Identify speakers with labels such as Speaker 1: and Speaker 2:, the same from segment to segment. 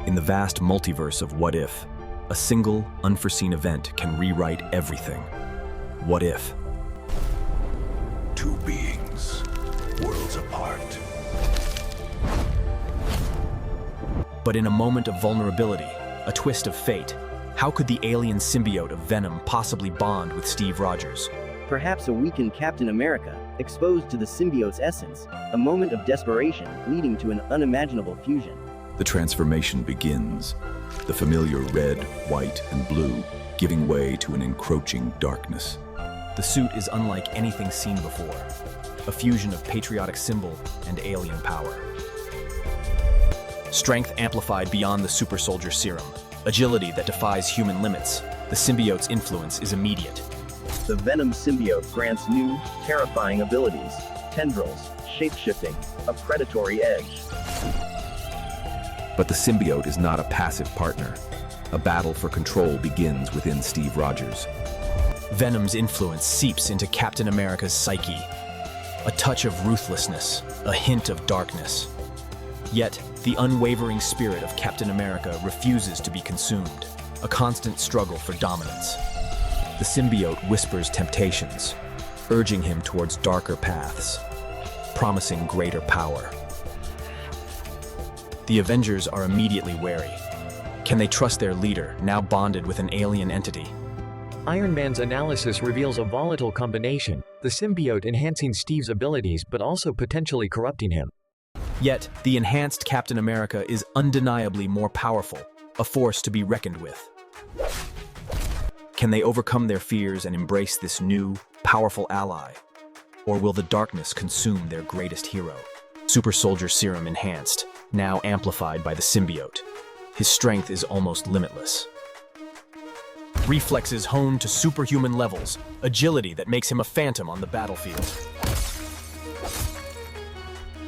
Speaker 1: In the vast multiverse of what if, a single, unforeseen event can rewrite everything. What if?
Speaker 2: Two beings, worlds apart.
Speaker 1: But in a moment of vulnerability, a twist of fate, how could the alien symbiote of Venom possibly bond with Steve Rogers?
Speaker 3: Perhaps a weakened Captain America, exposed to the symbiote's essence, a moment of desperation leading to an unimaginable fusion.
Speaker 2: The transformation begins, the familiar red, white, and blue giving way to an encroaching darkness.
Speaker 1: The suit is unlike anything seen before, a fusion of patriotic symbol and alien power. Strength amplified beyond the super soldier serum, agility that defies human limits. The symbiote's influence is immediate.
Speaker 3: The Venom symbiote grants new, terrifying abilities, tendrils, shape-shifting, a predatory edge.
Speaker 2: But the symbiote is not a passive partner. A battle for control begins within Steve Rogers.
Speaker 1: Venom's influence seeps into Captain America's psyche. A touch of ruthlessness, a hint of darkness. Yet, the unwavering spirit of Captain America refuses to be consumed, a constant struggle for dominance. The symbiote whispers temptations, urging him towards darker paths, promising greater power. The Avengers are immediately wary. Can they trust their leader, now bonded with an alien entity?
Speaker 4: Iron Man's analysis reveals a volatile combination, the symbiote enhancing Steve's abilities but also potentially corrupting him.
Speaker 1: Yet, the enhanced Captain America is undeniably more powerful, a force to be reckoned with. Can they overcome their fears and embrace this new, powerful ally? Or will the darkness consume their greatest hero? Super Soldier Serum enhanced, now amplified by the symbiote. His strength is almost limitless. Reflexes honed to superhuman levels, agility that makes him a phantom on the battlefield.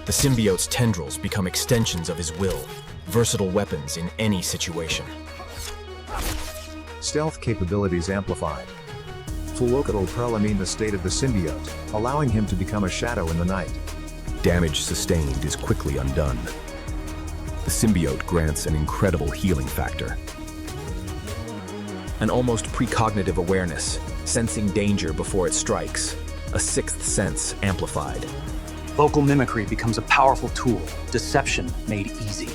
Speaker 1: The symbiote's tendrils become extensions of his will, versatile weapons in any situation.
Speaker 5: Stealth capabilities amplified. Fullocatal Perlamine the state of the symbiote, allowing him to become a shadow in the night.
Speaker 2: Damage sustained is quickly undone. The symbiote grants an incredible healing factor.
Speaker 1: An almost precognitive awareness, sensing danger before it strikes. A sixth sense amplified.
Speaker 6: Vocal mimicry becomes a powerful tool, deception made easy.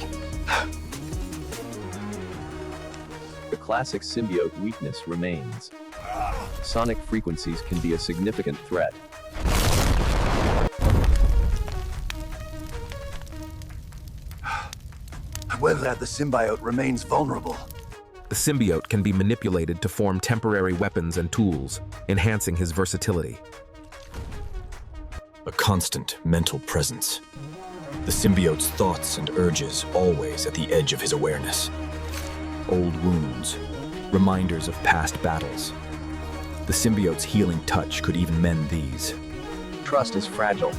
Speaker 7: The classic symbiote weakness remains. Sonic frequencies can be a significant threat.
Speaker 2: With that, the symbiote remains vulnerable.
Speaker 8: The symbiote can be manipulated to form temporary weapons and tools, enhancing his versatility.
Speaker 1: A constant mental presence. The symbiote's thoughts and urges always at the edge of his awareness. Old wounds, reminders of past battles. The symbiote's healing touch could even mend these.
Speaker 7: Trust is fragile.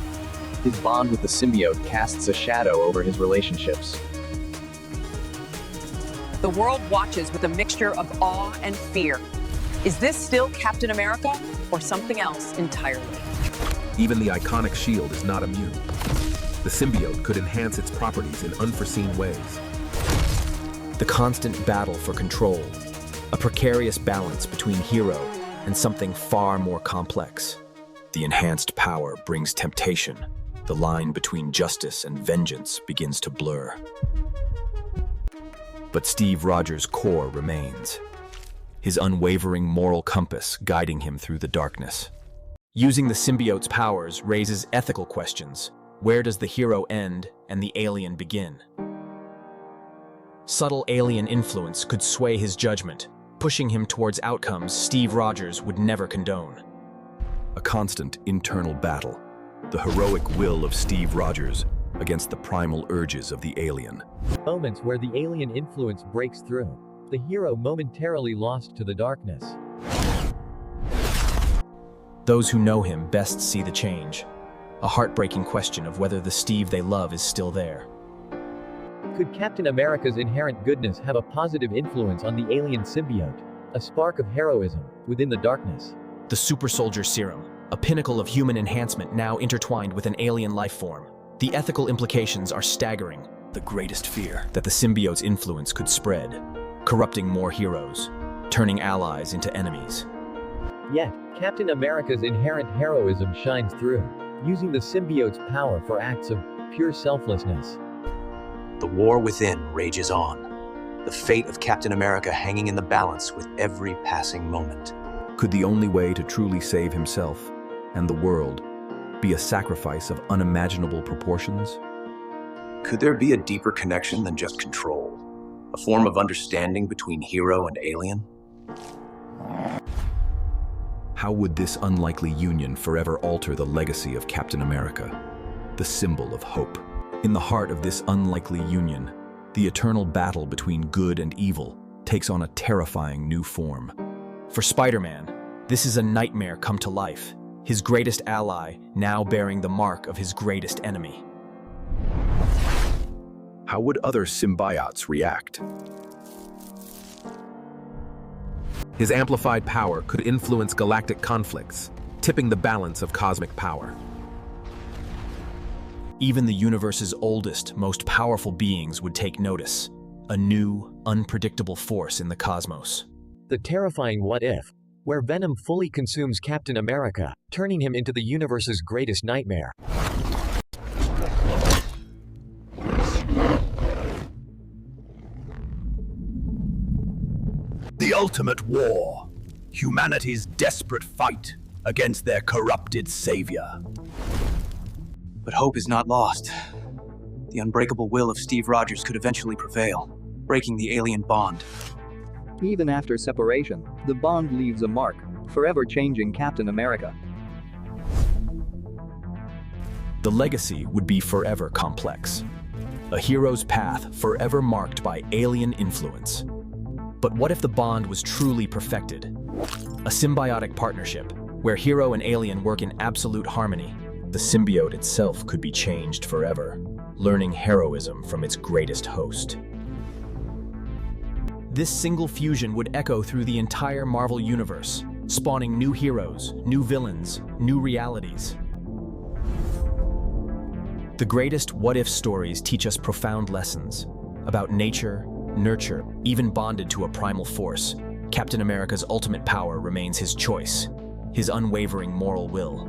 Speaker 7: His bond with the symbiote casts a shadow over his relationships.
Speaker 9: The world watches with a mixture of awe and fear. Is this still Captain America or something else entirely?
Speaker 8: Even the iconic shield is not immune. The symbiote could enhance its properties in unforeseen ways.
Speaker 1: The constant battle for control, a precarious balance between hero and something far more complex. The enhanced power brings temptation. The line between justice and vengeance begins to blur. But Steve Rogers' core remains. His unwavering moral compass guiding him through the darkness. Using the symbiote's powers raises ethical questions. Where does the hero end and the alien begin? Subtle alien influence could sway his judgment, pushing him towards outcomes Steve Rogers would never condone.
Speaker 2: A constant internal battle. The heroic will of Steve Rogers against the primal urges of the alien.
Speaker 4: Moments where the alien influence breaks through. The hero momentarily lost to the darkness.
Speaker 1: Those who know him best see the change. A heartbreaking question of whether the Steve they love is still there.
Speaker 4: Could Captain America's inherent goodness have a positive influence on the alien symbiote? A spark of heroism within the darkness.
Speaker 1: The Super Soldier Serum, a pinnacle of human enhancement now intertwined with an alien life form. The ethical implications are staggering. the greatest fear that the symbiote's influence could spread, corrupting more heroes, turning allies into enemies.
Speaker 4: Yet, Captain America's inherent heroism shines through, using the symbiote's power for acts of pure selflessness.
Speaker 6: The war within rages on, the fate of Captain America hanging in the balance with every passing moment.
Speaker 2: Could the only way to truly save himself and the world be a sacrifice of unimaginable proportions?
Speaker 6: Could there be a deeper connection than just control? A form of understanding between hero and alien?
Speaker 2: How would this unlikely union forever alter the legacy of Captain America, the symbol of hope? In the heart of this unlikely union, the eternal battle between good and evil takes on a terrifying new form. For Spider-Man, this is a nightmare come to life, his greatest ally now bearing the mark of his greatest enemy. How would other symbiotes react?
Speaker 8: His amplified power could influence galactic conflicts, tipping the balance of cosmic power.
Speaker 1: Even the universe's oldest, most powerful beings would take notice, a new, unpredictable force in the cosmos.
Speaker 4: The terrifying what if, where Venom fully consumes Captain America, turning him into the universe's greatest nightmare.
Speaker 10: The ultimate war. Humanity's desperate fight against their corrupted savior.
Speaker 6: But hope is not lost. The unbreakable will of Steve Rogers could eventually prevail, breaking the alien bond.
Speaker 11: Even after separation, the bond leaves a mark, forever changing Captain America.
Speaker 1: The legacy would be forever complex. A hero's path forever marked by alien influence. But what if the bond was truly perfected? A symbiotic partnership, where hero and alien work in absolute harmony. The symbiote itself could be changed forever, learning heroism from its greatest host. This single fusion would echo through the entire Marvel universe, spawning new heroes, new villains, new realities. The greatest what-if stories teach us profound lessons about nature, nurture, even bonded to a primal force. Captain America's ultimate power remains his choice, his unwavering moral will.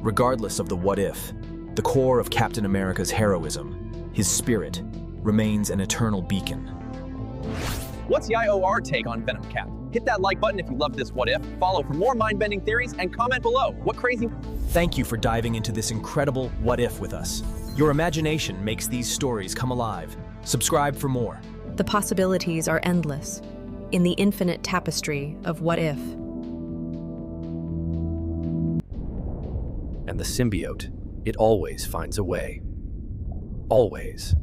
Speaker 1: Regardless of the what-if, the core of Captain America's heroism, his spirit, remains an eternal beacon.
Speaker 12: What's the IOR take on Venom Cap? Hit that like button if you loved this what if, follow for more mind-bending theories, and comment below. What crazy...
Speaker 1: Thank you for diving into this incredible what if with us. Your imagination makes these stories come alive. Subscribe for more.
Speaker 13: The possibilities are endless in the infinite tapestry of what if.
Speaker 14: And the symbiote, it always finds a way. Always.